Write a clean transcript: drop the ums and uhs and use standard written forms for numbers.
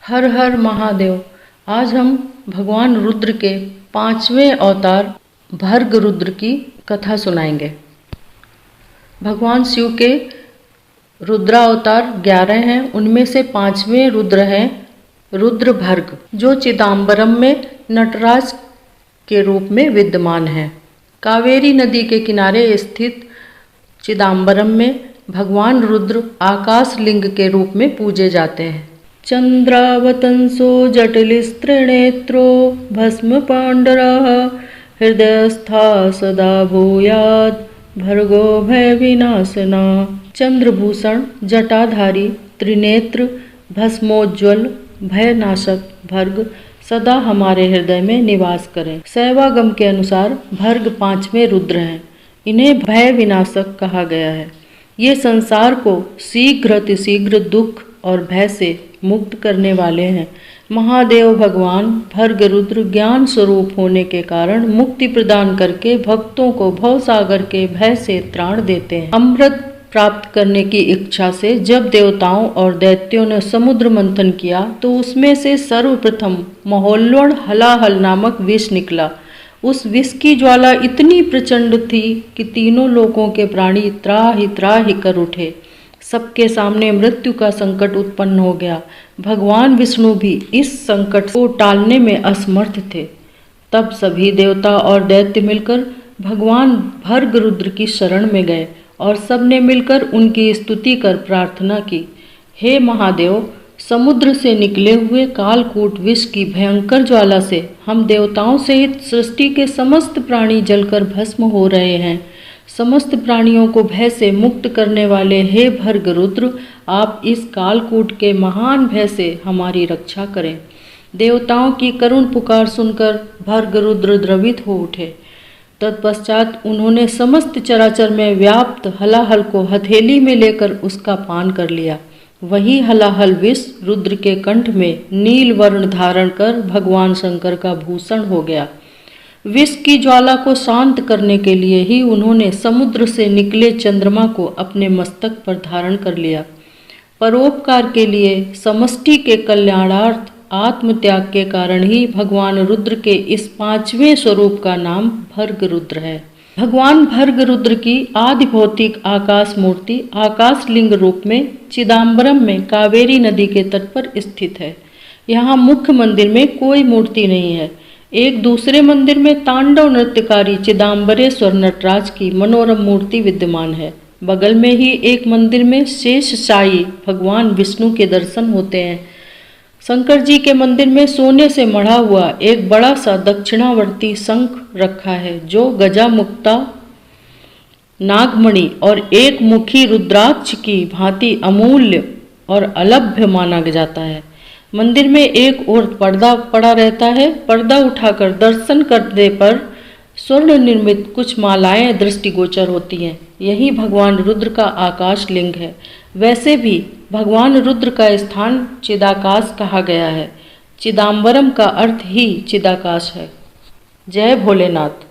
हर हर महादेव। आज हम भगवान रुद्र के 5वें अवतार भर्ग रुद्र की कथा सुनाएंगे। भगवान शिव के रुद्रावतार 11 हैं, उनमें से 5वें रुद्र हैं रुद्र भर्ग, जो चिदंबरम में नटराज के रूप में विद्यमान है। कावेरी नदी के किनारे स्थित चिदंबरम में भगवान रुद्र आकाश लिंग के रूप में पूजे जाते हैं। चंद्रावतंसो जटिलस्त्रिनेत्रो भस्म पांडरः हृदयस्था सदा भूयात् भर्गो भय विनाशना। चंद्रभूषण जटाधारी त्रिनेत्र भस्मोज्ज्वल भयनाशक भर्ग सदा हमारे हृदय में निवास करें। शैवागम के अनुसार भर्ग 5वें रुद्र हैं। इन्हें भय विनाशक कहा गया है। ये संसार को शीघ्र दुख और भय से मुक्त करने वाले हैं। महादेव भगवान भर्ग रुद्र ज्ञान स्वरूप होने के कारण मुक्ति प्रदान करके भक्तों को भवसागर के भय से त्राण देते हैं। अमृत प्राप्त करने की इच्छा से जब देवताओं और दैत्यों ने समुद्र मंथन किया तो उसमें से सर्वप्रथम महोल्वण हलाहल नामक विष निकला। उस विष की ज्वाला इतनी प्रचंड थी कि तीनों लोकों के प्राणी त्राहि कर उठे। सबके सामने मृत्यु का संकट उत्पन्न हो गया। भगवान विष्णु भी इस संकट को टालने में असमर्थ थे। तब सभी देवता और दैत्य मिलकर भगवान भर्ग रुद्र की शरण में गए और सबने मिलकर उनकी स्तुति कर प्रार्थना की। हे महादेव, समुद्र से निकले हुए कालकूट विष की भयंकर ज्वाला से हम देवताओं सहित सृष्टि के समस्त प्राणी जलकर भस्म हो रहे हैं। समस्त प्राणियों को भय से मुक्त करने वाले हे भर्ग रुद्र, आप इस कालकूट के महान भय से हमारी रक्षा करें। देवताओं की करुण पुकार सुनकर भर्ग रुद्र द्रवित हो उठे। तत्पश्चात उन्होंने समस्त चराचर में व्याप्त हलाहल को हथेली में लेकर उसका पान कर लिया। वही हलाहल विष रुद्र के कंठ में नील वर्ण धारण कर भगवान शंकर का भूषण हो गया। विष की ज्वाला को शांत करने के लिए ही उन्होंने समुद्र से निकले चंद्रमा को अपने मस्तक पर धारण कर लिया। परोपकार के लिए समष्टि के कल्याणार्थ आत्मत्याग के कारण ही भगवान रुद्र के इस 5वें स्वरूप का नाम भर्ग रुद्र है। भगवान भर्ग रुद्र की आदि भौतिक आकाश मूर्ति आकाश लिंग रूप में चिदंबरम में कावेरी नदी के तट पर स्थित है। यहाँ मुख्य मंदिर में कोई मूर्ति नहीं है। एक दूसरे मंदिर में तांडव नृत्यकारी चिदंबरेश्वर नटराज की मनोरम मूर्ति विद्यमान है। बगल में ही एक मंदिर में शेषशायी भगवान विष्णु के दर्शन होते हैं। शंकर जी के मंदिर में सोने से मढ़ा हुआ एक बड़ा सा दक्षिणावर्ती शंख रखा है, जो गजा मुक्ता नागमणि और एक मुखी रुद्राक्ष की भांति अमूल्य और अलभ्य माना जाता है। मंदिर में एक ओर पर्दा पड़ा रहता है। पर्दा उठाकर दर्शन करने पर स्वर्ण निर्मित कुछ मालाएं दृष्टिगोचर होती हैं। यही भगवान रुद्र का आकाश लिंग है। वैसे भी भगवान रुद्र का स्थान चिदाकाश कहा गया है। चिदंबरम का अर्थ ही चिदाकाश है। जय भोलेनाथ।